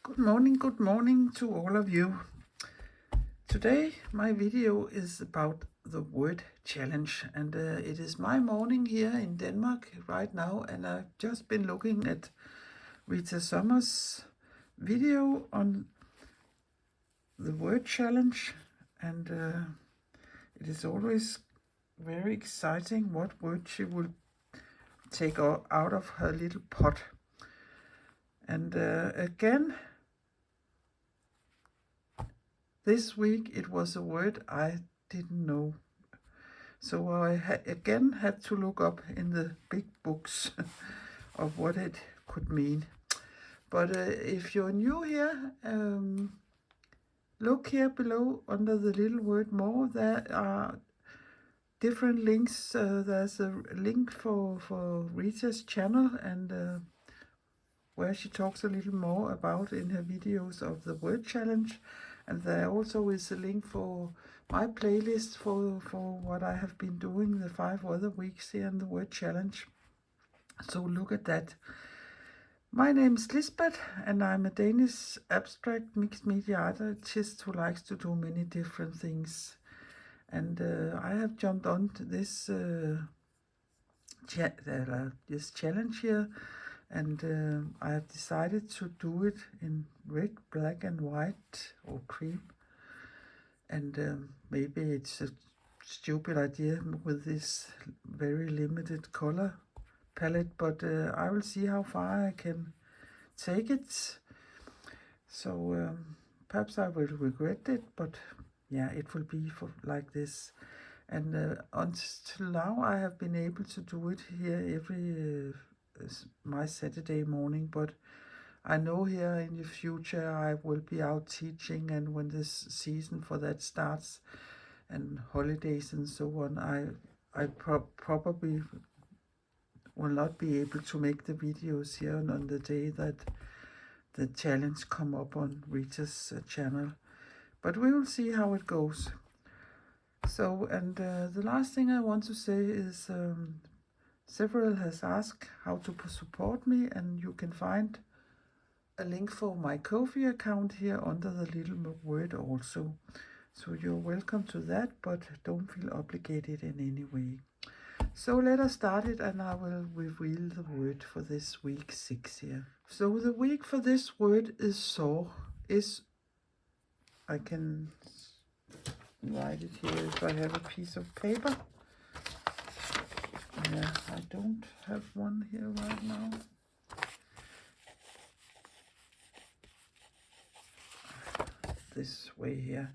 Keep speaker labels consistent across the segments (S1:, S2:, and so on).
S1: Good morning to all of you. Today my video is about the word challenge, and it is my morning here in Denmark right now, and I've just been looking at Rita Sommer's video on the word challenge, and it is always very exciting what word she will take out of her little pot. And again, this week it was a word I didn't know. So I again had to look up in the big books of what it could mean. But if you're new here, look here below under the little word more. There are different links. There's a link for Rita's channel, and where she talks a little more about in her videos of the word challenge. And there also is a link for my playlist for what I have been doing the 5 other weeks here in the word challenge. So look at that. My name is Lisbeth, and I'm a Danish abstract mixed media artist who likes to do many different things. And I have jumped onto this this challenge here, and I have decided to do it in red, black and white or cream. And maybe it's a stupid idea with this very limited color palette, but I will see how far I can take it. So perhaps I will regret it, but yeah, it will be for like this. And until now I have been able to do it here every my Saturday morning, but I know here in the future I will be out teaching, and when this season for that starts and holidays and so on, I probably will not be able to make the videos here on the day that the challenge come up on Rita's channel. But we will see how it goes. So, and the last thing I want to say is several has asked how to support me, and you can find a link for my Ko-fi account here under the little word also. So you're welcome to that, but don't feel obligated in any way. So let us start it, and I will reveal the word for this week 6 here. So the week for this word is saw. I can write it here if I have a piece of paper. Yeah, I don't have one here right now. This way here.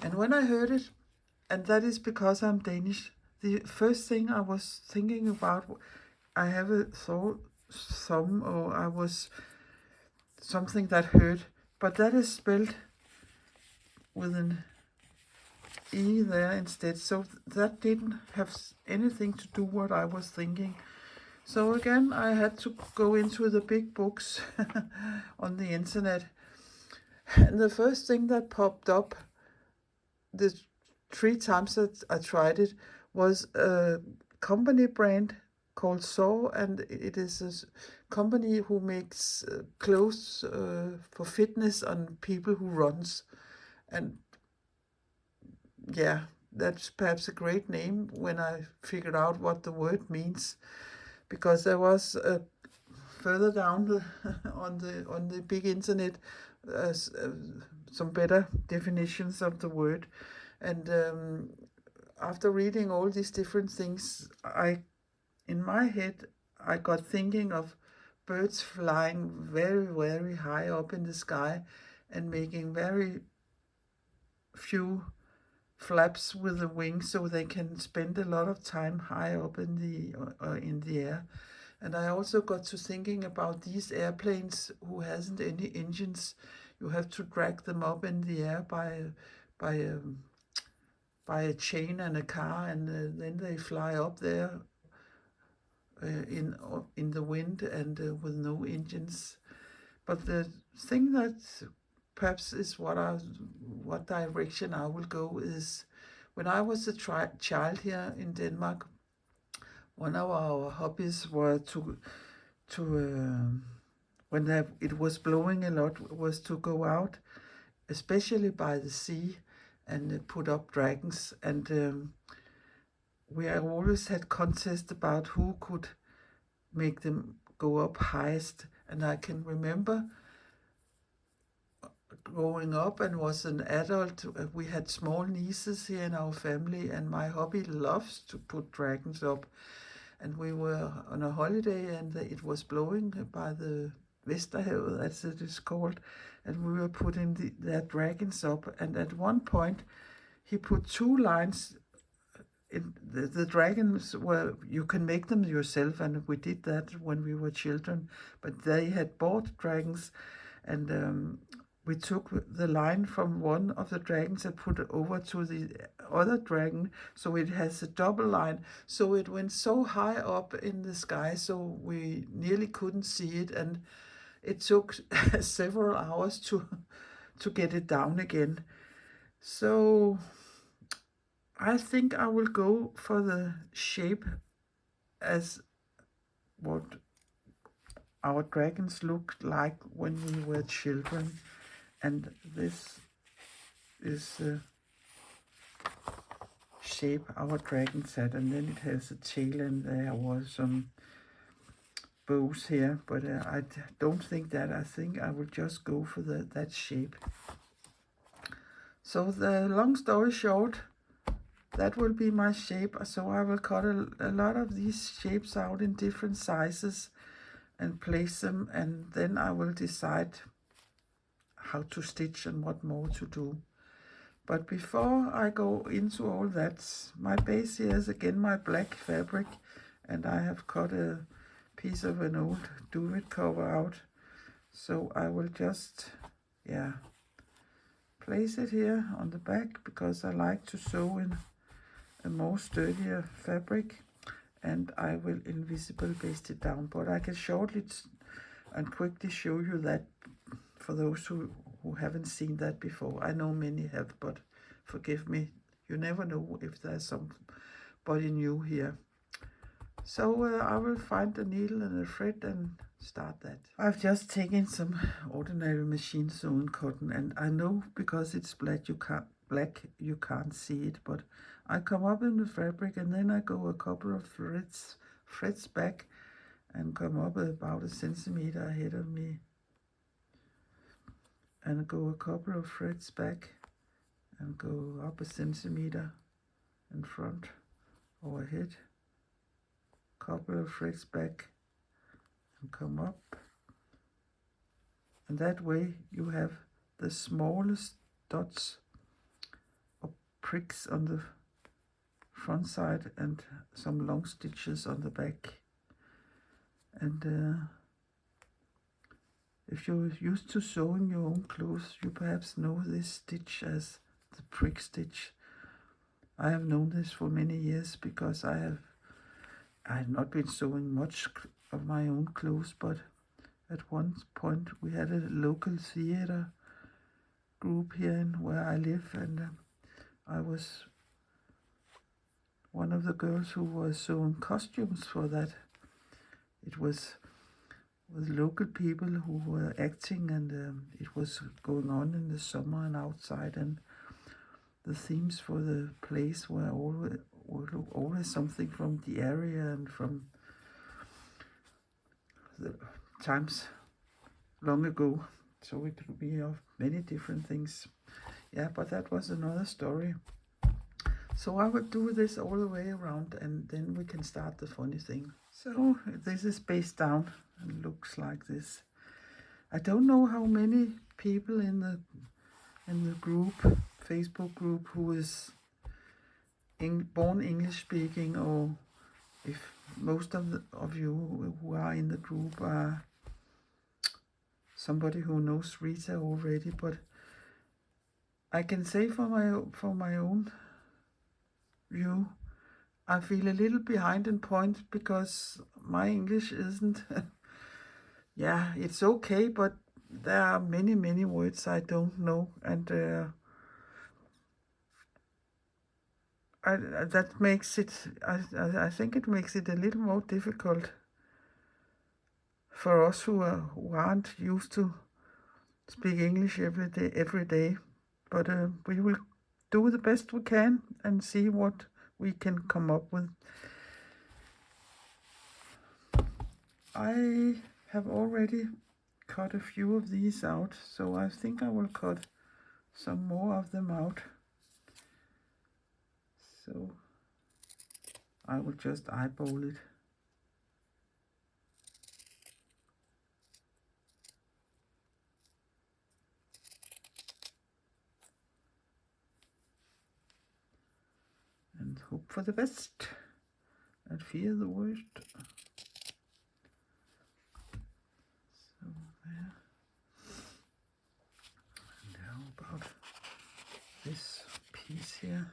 S1: And when I heard it, and that is because I'm Danish, the first thing I was thinking about, I have a thumb, or I was something that hurt, but that is spelled with an E there instead, so that didn't have anything to do what I was thinking. So again, I had to go into the big books on the internet, and the first thing that popped up the 3 times that I tried it was a company brand called Saw, and it is a company who makes clothes for fitness on people who runs. And yeah, that's perhaps a great name when I figured out what the word means, because there was further down on the big internet some better definitions of the word. And after reading all these different things, in my head I got thinking of birds flying very, very high up in the sky and making very few flaps with the wings, so they can spend a lot of time high up in the air. And I also got to thinking about these airplanes who hasn't any engines. You have to drag them up in the air by a chain and a car, and then they fly up there in the wind and with no engines. But the thing that perhaps is what direction I will go is, when I was a child here in Denmark, one of our hobbies were to when it was blowing a lot, was to go out, especially by the sea, and put up dragons. And we always had contests about who could make them go up highest. And I can remember growing up and was an adult, we had small nieces here in our family, and my hubby loves to put dragons up. And we were on a holiday, and it was blowing by the Vesterhavet, as it is called, and we were putting their dragons up. And at one point, he put two lines. The dragons were, you can make them yourself, and we did that when we were children. But they had bought dragons, and we took the line from one of the dragons and put it over to the other dragon, so it has a double line. So it went so high up in the sky, so we nearly couldn't see it, and it took several hours to get it down again. So I think I will go for the shape as what our dragons looked like when we were children. And this is the shape our dragons had. And then it has a tail, and there was some bows here. But I don't think that. I think I will just go for that shape. So the long story short, that will be my shape. So I will cut a lot of these shapes out in different sizes and place them, and then I will decide how to stitch and what more to do. But before I go into all that, my base here is again my black fabric, and I have cut a piece of an old duvet cover out. So I will just, place it here on the back, because I like to sew in a more sturdier fabric, and I will invisible paste it down. But I can shortly and quickly show you that for those who haven't seen that before. I know many have, but forgive me, you never know if there's somebody new here. So I will find a needle and a thread and start that. I've just taken some ordinary machine sewn cotton, and I know because it's black you can't see it, but I come up in the fabric, and then I go a couple of threads back and come up about 1 centimeter ahead of me, and go a couple of threads back and go up 1 centimeter in front or ahead, couple of threads back and come up, and that way you have the smallest dots or pricks on the front side and some long stitches on the back. And if you're used to sewing your own clothes, you perhaps know this stitch as the prick stitch. I have known this for many years because I have not been sewing much of my own clothes, but at one point we had a local theater group here in where I live, and I was one of the girls who was sewing costumes for that. It was with local people who were acting, and it was going on in the summer and outside, and the themes for the plays were always something from the area and from the times long ago. So it could be of many different things. Yeah, but that was another story. So I would do this all the way around, and then we can start the funny thing. So this is based down and looks like this. I don't know how many people in the group, Facebook group, who is born English speaking, or if most of you who are in the group are somebody who knows Rita already, but I can say for my own view, I feel a little behind in point because my English isn't yeah, it's okay, but there are many words I don't know, and that makes it, I think it makes it a little more difficult for us who aren't used to speak English every day. But we will do the best we can and see what we can come up with. I have already cut a few of these out, so I think I will cut some more of them out. So I will just eyeball it. And hope for the best and fear the worst. So there. And how about this piece here?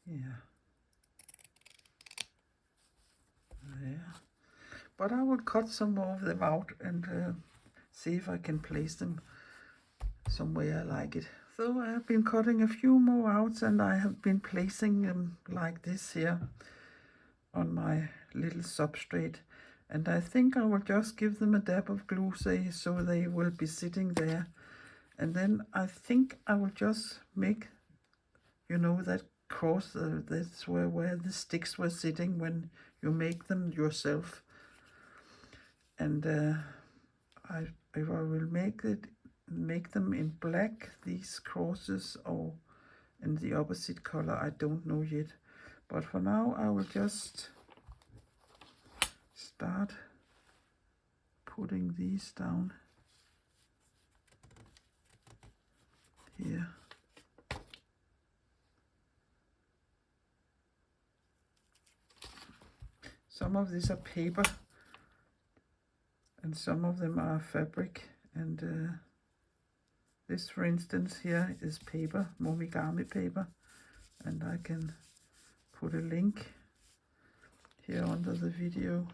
S1: Yeah, there. But I will cut some more of them out and see if I can place them somewhere I like it. So I have been cutting a few more out, and I have been placing them like this here on my little substrate. And I think I will just give them a dab of glue so they will be sitting there. And then I think I will just make, you know, that cross, that's where the sticks were sitting when you make them yourself. And if I will make them in black, these crosses, or in the opposite color, I don't know yet. But for now, I will just start putting these down here. Some of these are paper and some of them are fabric, and this, for instance, here is paper, Momigami paper, and I can put a link here under the video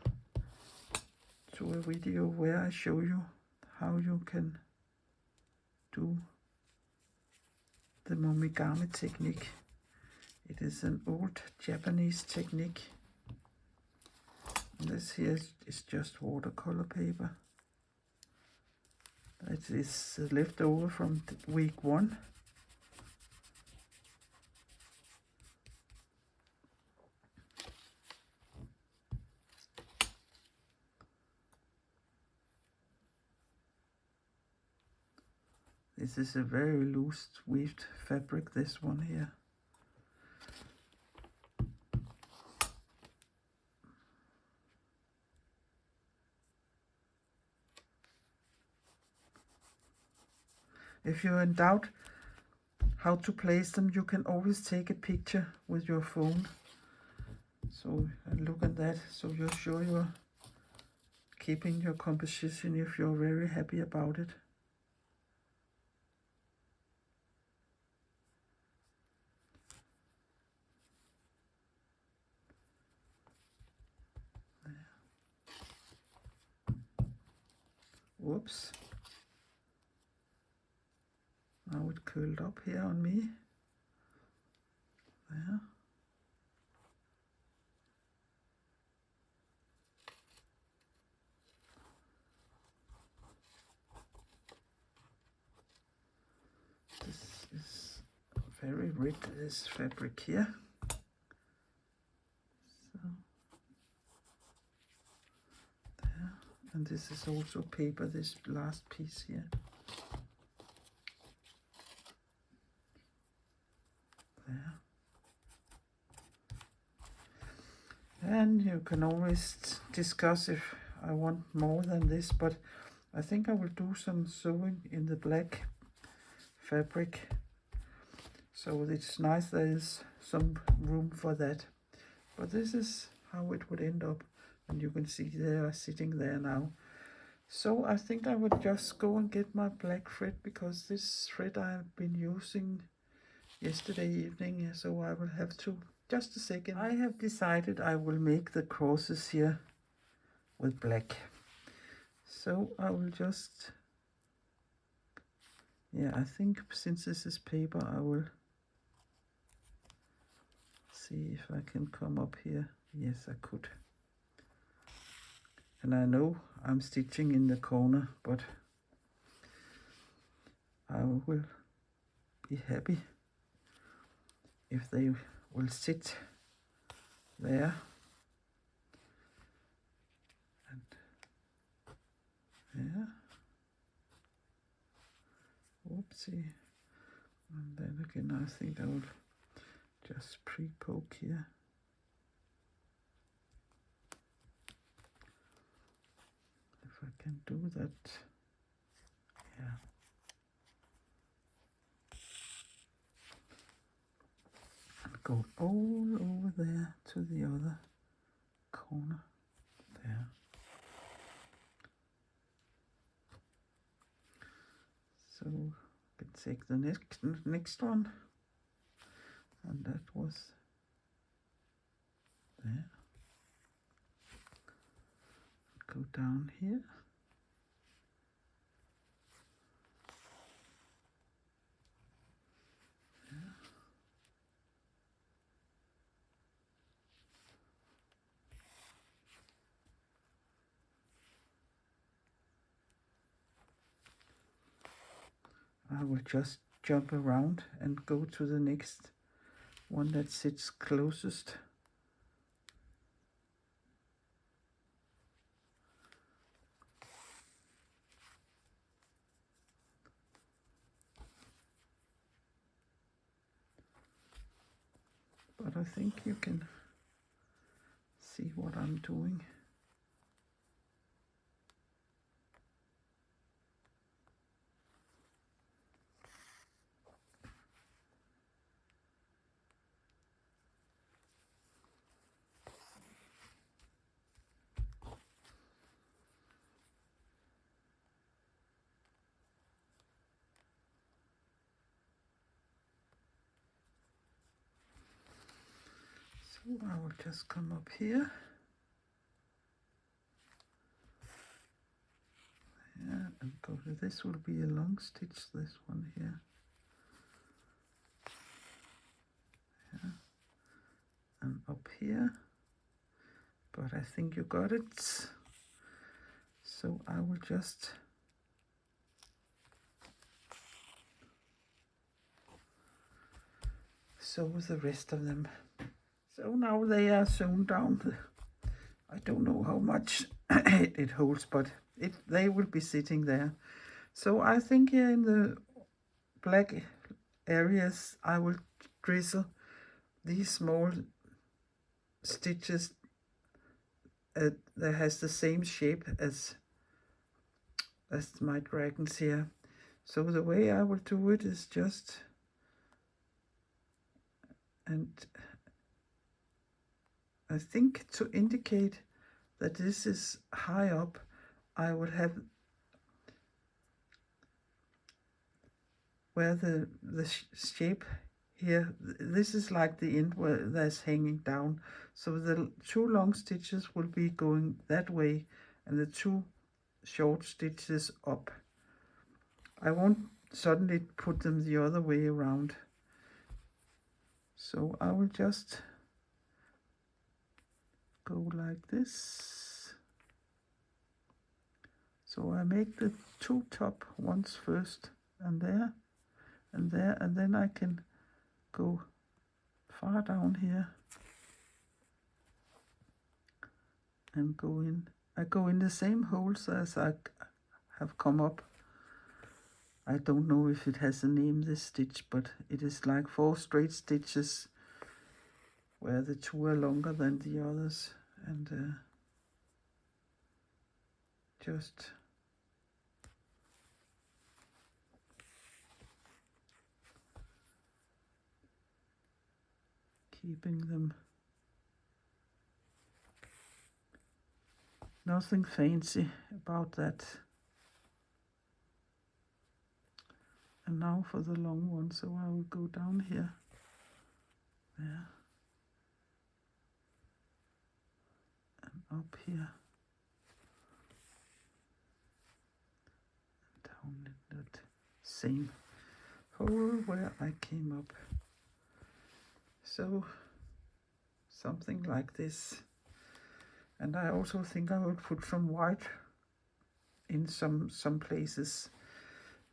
S1: to a video where I show you how you can do the Momigami technique. It is an old Japanese technique. And this here is just watercolor paper. It is left over from week 1. This is a very loose weaved fabric, this one here. If you're in doubt how to place them, you can always take a picture with your phone. So look at that, so you're sure you're keeping your composition if you're very happy about it. Whoops. Now it curled up here on me. There. This is very rich, this fabric here. So, there. And this is also paper, this last piece here. There. And you can always discuss if I want more than this, but I think I will do some sewing in the black fabric. So it's nice there is some room for that. But this is how it would end up. And you can see they are sitting there now. So I think I would just go and get my black thread, because this thread I've been using yesterday evening, so I will have to, just a second. I have decided I will make the crosses here with black. So I will just, yeah, I think since this is paper, I will see if I can come up here. Yes, I could. And I know I'm stitching in the corner, but I will be happy if they will sit there. And yeah. Whoopsie. And then again, I think I will just pre-poke here. If I can do that. Yeah. And go all over there to the other corner. There. So we can take the next one. And that was there. Go down here. I will just jump around and go to the next one that sits closest. But I think you can see what I'm doing. So I will just come up here. Yeah, and go to this will be a long stitch, this one here. Yeah. And up here. But I think you got it. So I will just sew the rest of them. So now they are sewn down. I don't know how much it holds, but they will be sitting there. So I think here in the black areas, I will drizzle these small stitches that has the same shape as my dragons here. So the way I will do it is just, and I think to indicate that this is high up, I will have where the shape here, this is like the end where that's hanging down. So the two long stitches will be going that way and the two short stitches up. I won't suddenly put them the other way around. So I will just go like this. So I make the two top ones first, and there, and there, and then I can go far down here and go in. I go in the same holes as I have come up. I don't know if it has a name, this stitch, but it is like 4 straight stitches where the 2 are longer than the others, and just keeping them Nothing fancy about that. And now for the long one, so I will go down here. There. And up here. And down in that same hole where I came up. So something like this. And I also think I will put some white in some places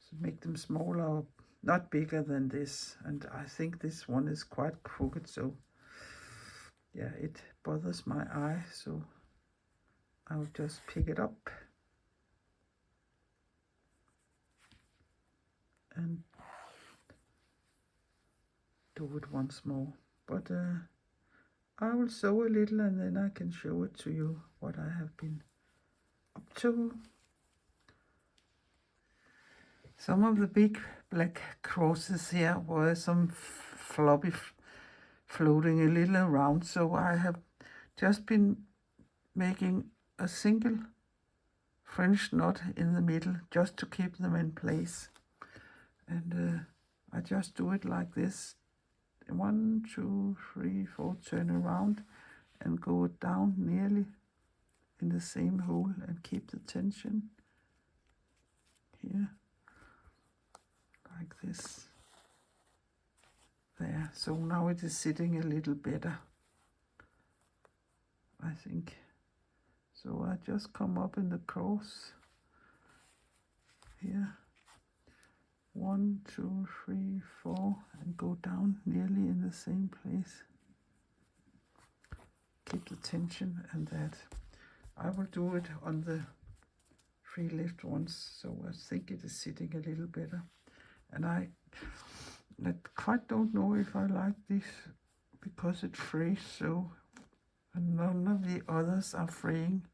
S1: to make them smaller, not bigger than this. And I think this one is quite crooked, so yeah, it bothers my eye, so I'll just pick it up and do it once more. But I will sew a little and then I can show it to you what I have been up to. Some of the big black crosses here were some floppy floating a little around, so I have just been making a single French knot in the middle just to keep them in place. And I just do it like this. 1, 2, 3, 4, turn around and go down nearly in the same hole and keep the tension here, like this. There, so now it is sitting a little better, I think. So I just come up in the cross here. 1, 2, 3, 4, and go down nearly in the same place. Keep the tension, and that. I will do it on the 3 left ones, so I think it is sitting a little better. And I quite don't know if I like this because it frays so, and none of the others are fraying.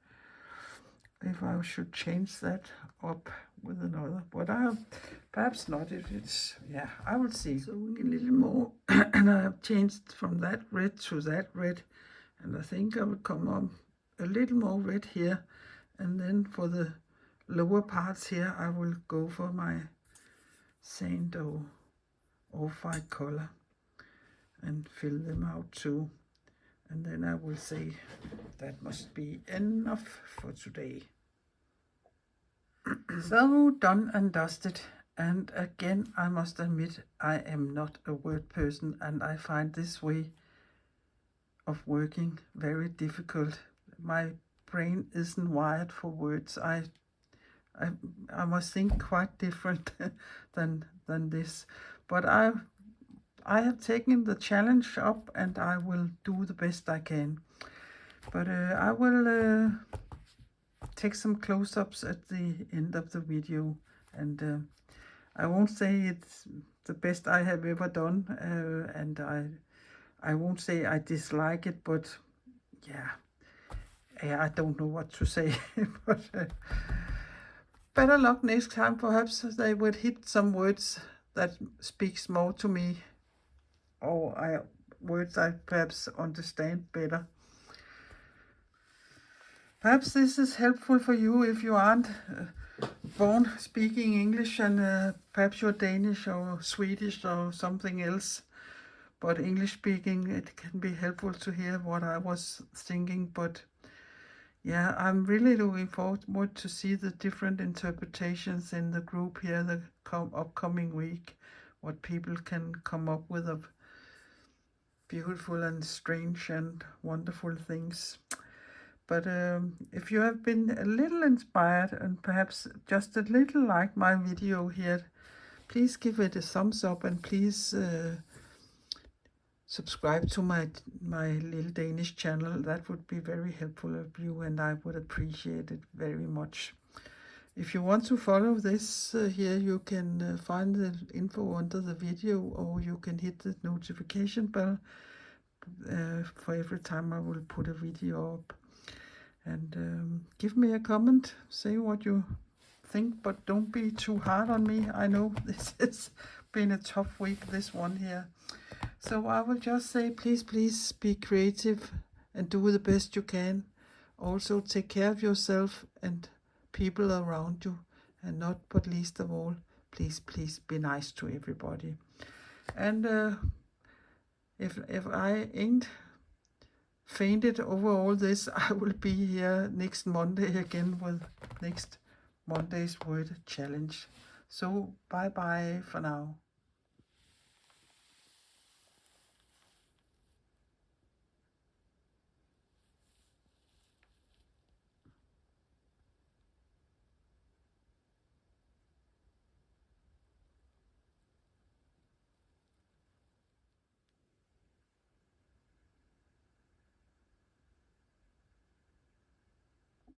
S1: If I should change that up with another, but perhaps not. If it's, yeah, I will see. So a little more, and I have changed from that red to that red, and I think I will come on a little more red here, and then for the lower parts here, I will go for my sand or off-white color and fill them out too, and then I will say that must be enough for today. So done and dusted. And again, I must admit, I am not a word person, and I find this way of working very difficult. My brain isn't wired for words. I must think quite different than this. But I have taken the challenge up, and I will do the best I can. But I will take some close-ups at the end of the video, and I won't say it's the best I have ever done, and I won't say I dislike it, but yeah, I don't know what to say. But better luck next time. Perhaps they would hit some words that speaks more to me, or words I perhaps understand better. Perhaps this is helpful for you if you aren't born speaking English, and perhaps you're Danish or Swedish or something else. But English speaking, it can be helpful to hear what I was thinking. But yeah, I'm really looking forward to see the different interpretations in the group here the upcoming week. What people can come up with of beautiful and strange and wonderful things. But if you have been a little inspired and perhaps just a little like my video here, please give it a thumbs up, and please subscribe to my little Danish channel. That would be very helpful of you, and I would appreciate it very much. If you want to follow this here, you can find the info under the video, or you can hit the notification bell for every time I will put a video up. And give me a comment, say what you think, but don't be too hard on me. I know this has been a tough week, this one here. So I will just say, please be creative and do the best you can also take care of yourself and people around you, and not but least of all, please be nice to everybody. And if I ain't fainted over all this, I will be here next Monday again with next Monday's word challenge. So bye bye for now.